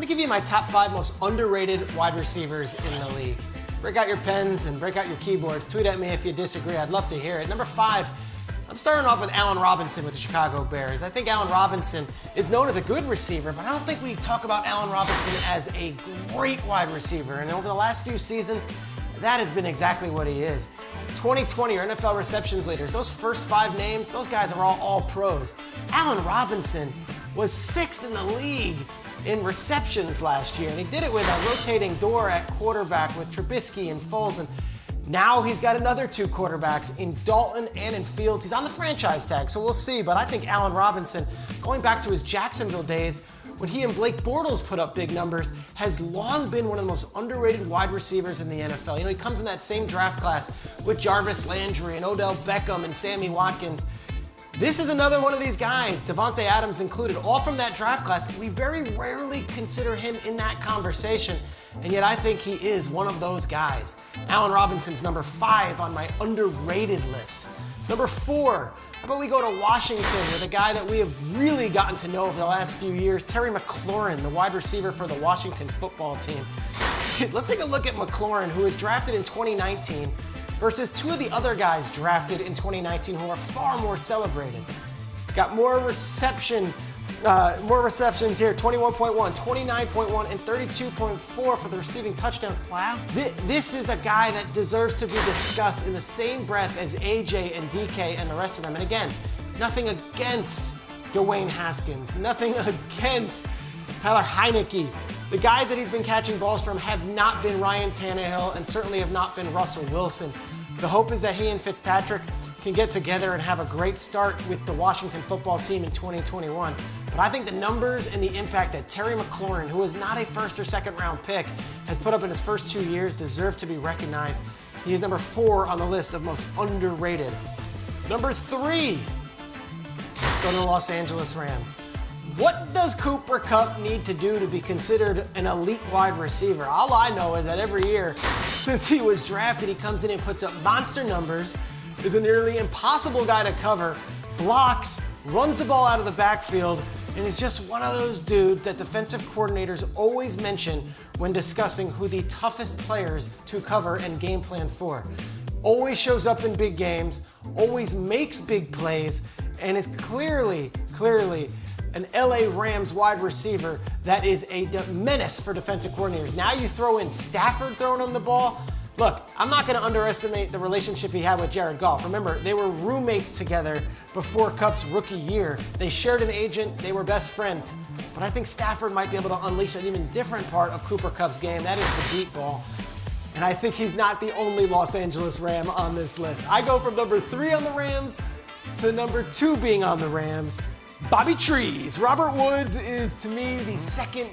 going to give you my top 5 most underrated wide receivers in the league. Break out your pens and break out your keyboards. Tweet at me if you disagree. I'd love to hear it. Number 5, I'm starting off with Allen Robinson with the Chicago Bears. I think Allen Robinson is known as a good receiver, but I don't think we talk about Allen Robinson as a great wide receiver. And over the last few seasons, that has been exactly what he is. 2020 or NFL receptions leaders, those first 5 names, those guys are all pros. Allen Robinson was 6th in the league in receptions last year, and he did it with a rotating door at quarterback with Trubisky and Foles, and now he's got another 2 quarterbacks in Dalton and in Fields. He's on the franchise tag, so we'll see, but I think Allen Robinson, going back to his Jacksonville days, when he and Blake Bortles put up big numbers, has long been one of the most underrated wide receivers in the NFL. You know, he comes in that same draft class with Jarvis Landry and Odell Beckham and Sammy Watkins. This is another one of these guys, Davante Adams included, all from that draft class. We very rarely consider him in that conversation, and yet I think he is one of those guys. Allen Robinson's number 5 on my underrated list. Number 4, how about we go to Washington with a guy that we have really gotten to know over the last few years, Terry McLaurin, the wide receiver for the Washington football team. Let's take a look at McLaurin, who was drafted in 2019, versus 2 of the other guys drafted in 2019 who are far more celebrated. He's got more receptions here, 21.1, 29.1, and 32.4 for the receiving touchdowns. Wow. This is a guy that deserves to be discussed in the same breath as AJ and DK and the rest of them. And again, nothing against Dwayne Haskins, nothing against Tyler Heineke. The guys that he's been catching balls from have not been Ryan Tannehill and certainly have not been Russell Wilson. The hope is that he and Fitzpatrick can get together and have a great start with the Washington football team in 2021. But I think the numbers and the impact that Terry McLaurin, who is not a 1st or 2nd round pick, has put up in his first 2 years deserve to be recognized. He is number 4 on the list of most underrated. Number 3, let's go to the Los Angeles Rams. What does Cooper Kupp need to do to be considered an elite wide receiver? All I know is that every year since he was drafted, he comes in and puts up monster numbers, is a nearly impossible guy to cover, blocks, runs the ball out of the backfield, and is just one of those dudes that defensive coordinators always mention when discussing who the toughest players to cover and game plan for. Always shows up in big games, always makes big plays, and is clearly an LA Rams wide receiver that is a menace for defensive coordinators. Now you throw in Stafford throwing him the ball. Look, I'm not going to underestimate the relationship he had with Jared Goff. Remember, they were roommates together before Kupp's rookie year. They shared an agent, they were best friends. But I think Stafford might be able to unleash an even different part of Cooper Kupp's game. That is the deep ball. And I think he's not the only Los Angeles Ram on this list. I go from number 3 on the Rams to number 2 being on the Rams. Bobby Trees. Robert Woods is, to me, the 2nd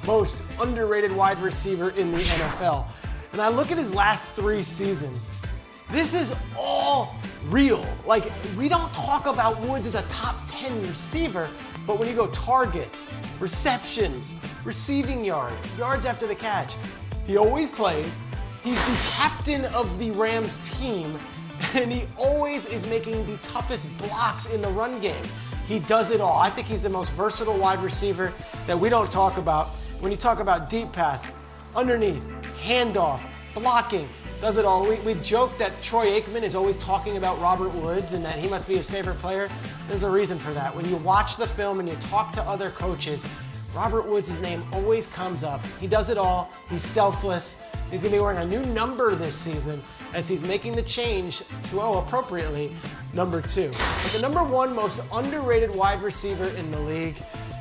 most underrated wide receiver in the NFL. And I look at his last 3 seasons. This is all real. Like, we don't talk about Woods as a top 10 receiver, but when you go targets, receptions, receiving yards after the catch, he always plays. He's the captain of the Rams team, and he always is making the toughest blocks in the run game. He does it all. I think he's the most versatile wide receiver that we don't talk about. When you talk about deep pass, underneath, handoff, blocking, does it all. We joke that Troy Aikman is always talking about Robert Woods and that he must be his favorite player. There's a reason for that. When you watch the film and you talk to other coaches, Robert Woods' name always comes up. He does it all. He's selfless. He's going to be wearing a new number this season as he's making the change to, appropriately, number 2. But the number 1 most underrated wide receiver in the league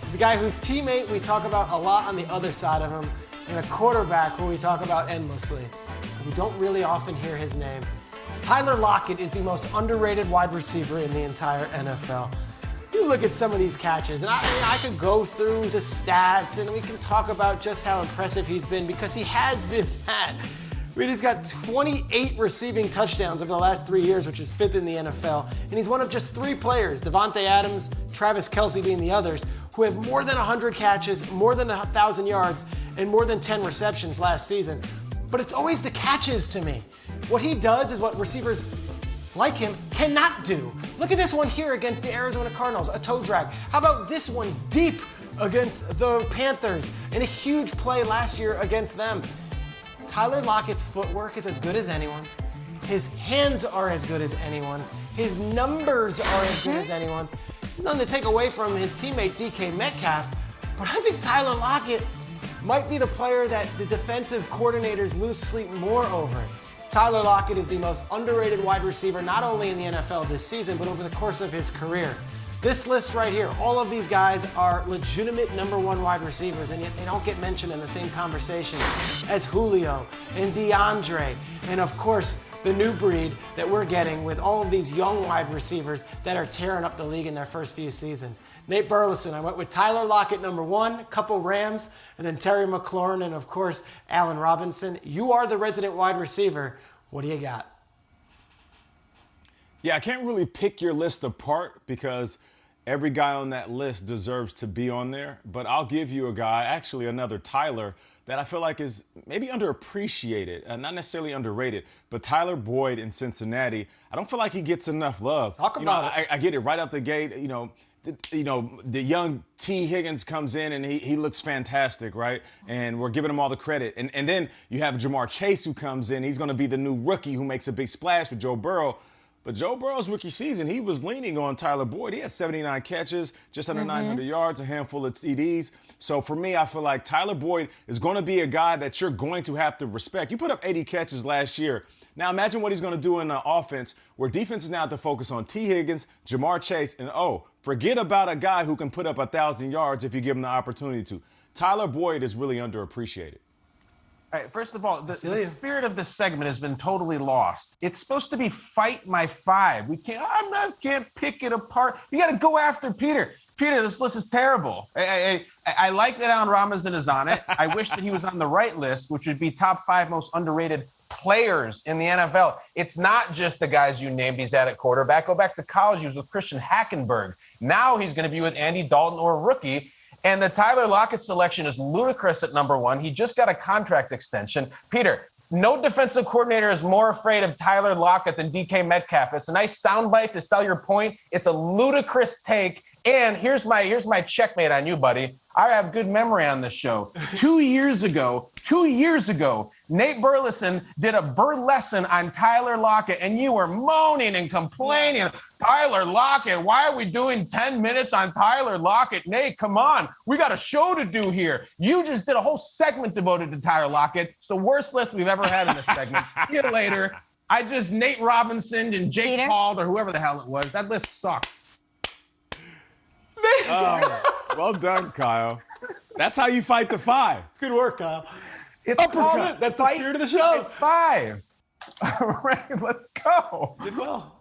is a guy whose teammate we talk about a lot on the other side of him, and a quarterback who we talk about endlessly. We don't really often hear his name. Tyler Lockett is the most underrated wide receiver in the entire NFL. You look at some of these catches, and I could go through the stats, and we can talk about just how impressive he's been, because he has been that. I mean, he's got 28 receiving touchdowns over the last 3 years, which is 5th in the NFL, and he's one of just 3 players, Davante Adams, Travis Kelce being the others, who have more than 100 catches, more than 1,000 yards, and more than 10 receptions last season. But it's always the catches to me. What he does is what receivers like him cannot do. Look at this one here against the Arizona Cardinals, a toe drag. How about this one deep against the Panthers in a huge play last year against them. Tyler Lockett's footwork is as good as anyone's. His hands are as good as anyone's. His numbers are as good as anyone's. It's nothing to take away from his teammate DK Metcalf, but I think Tyler Lockett might be the player that the defensive coordinators lose sleep more over. Tyler Lockett is the most underrated wide receiver, not only in the NFL this season, but over the course of his career. This list right here, all of these guys are legitimate number one wide receivers, and yet they don't get mentioned in the same conversation as Julio and DeAndre, and of course, the new breed that we're getting with all of these young wide receivers that are tearing up the league in their first few seasons. Nate Burleson, I went with Tyler Lockett, number one, couple Rams, and then Terry McLaurin, and of course, Allen Robinson. You are the resident wide receiver. What do you got? Yeah, I can't really pick your list apart because every guy on that list deserves to be on there. But I'll give you a guy, actually another Tyler, that I feel like is maybe underappreciated, not necessarily underrated, but Tyler Boyd in Cincinnati. I don't feel like he gets enough love. Talk about it. I get it right out the gate. The young T. Higgins comes in and he looks fantastic, right? And we're giving him all the credit. And then you have Jamar Chase who comes in. He's going to be the new rookie who makes a big splash with Joe Burrow. But Joe Burrow's rookie season, he was leaning on Tyler Boyd. He had 79 catches, just under 900 yards, a handful of TDs. So for me, I feel like Tyler Boyd is going to be a guy that you're going to have to respect. You put up 80 catches last year. Now imagine what he's going to do in the offense where defenses now have to focus on T. Higgins, Jamar Chase, and forget about a guy who can put up 1,000 yards if you give him the opportunity to. Tyler Boyd is really underappreciated. All right, first of all, the spirit of this segment has been totally lost. It's supposed to be fight my five. Can't pick it apart. You got to go after Peter. Peter, this list is terrible. I like that Allen Robinson is on it. I wish that he was on the right list, which would be top 5 most underrated players in the NFL. It's not just the guys you named he's at quarterback. Go back to college. He was with Christian Hackenberg. Now he's going to be with Andy Dalton or a rookie. And the Tyler Lockett selection is ludicrous at number one. He just got a contract extension. Peter, no defensive coordinator is more afraid of Tyler Lockett than DK Metcalf. It's a nice soundbite to sell your point. It's a ludicrous take. And here's my checkmate on you, buddy. I have good memory on this show. 2 years ago, Nate Burleson did a burlesque on Tyler Lockett, and you were moaning and complaining. Tyler Lockett, why are we doing 10 minutes on Tyler Lockett? Nate, come on. We got a show to do here. You just did a whole segment devoted to Tyler Lockett. It's the worst list we've ever had in this segment. See you later. Nate Robinson and Jake Peter? Paul or whoever the hell it was. That list sucked. Well done, Kyle. That's how you fight the five. It's good work, Kyle. It's Uppercut. That's the spirit of the show. 5. All right, let's go. Did well.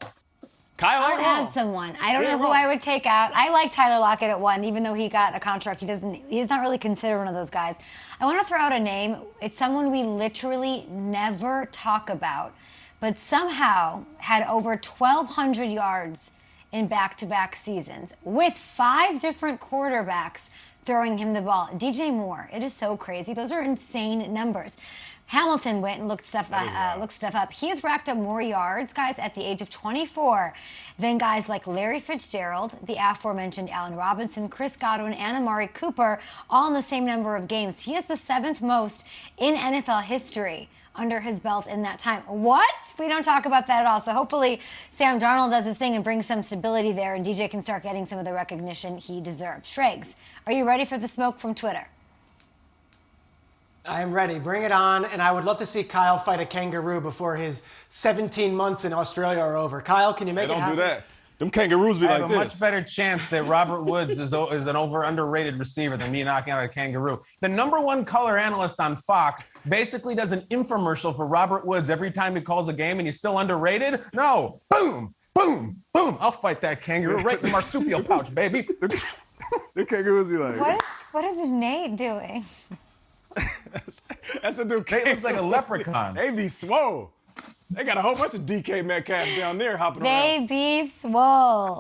Kyle, I would add someone. I don't know who I would take out. I like Tyler Lockett at 1, even though he got a contract. He's not really considered one of those guys. I want to throw out a name. It's someone we literally never talk about, but somehow had over 1,200 yards in back-to-back seasons with 5 different quarterbacks throwing him the ball. DJ Moore, it is so crazy. Those are insane numbers. Hamilton went and looked stuff up. He's racked up more yards, guys, at the age of 24 than guys like Larry Fitzgerald, the aforementioned Allen Robinson, Chris Godwin, and Amari Cooper, all in the same number of games. He is the 7th most in NFL history under his belt in that time. What? We don't talk about that at all. So hopefully Sam Darnold does his thing and brings some stability there, and DJ can start getting some of the recognition he deserves. Shregs, are you ready for the smoke from Twitter? I am ready. Bring it on. And I would love to see Kyle fight a kangaroo before his 17 months in Australia are over. Kyle, can you make it happen? Don't do that. Them kangaroos be I like have this. a much better chance that Robert Woods is an underrated receiver than me knocking out a kangaroo. The number one color analyst on Fox basically does an infomercial for Robert Woods every time he calls a game, and he's still underrated? No. Boom, boom, boom. I'll fight that kangaroo right in the marsupial pouch, baby. The kangaroos be like, What is Nate doing? That's a dude. Nate looks like a leprechaun. They be swole. They got a whole bunch of DK Metcalf down there hopping around. They be swole.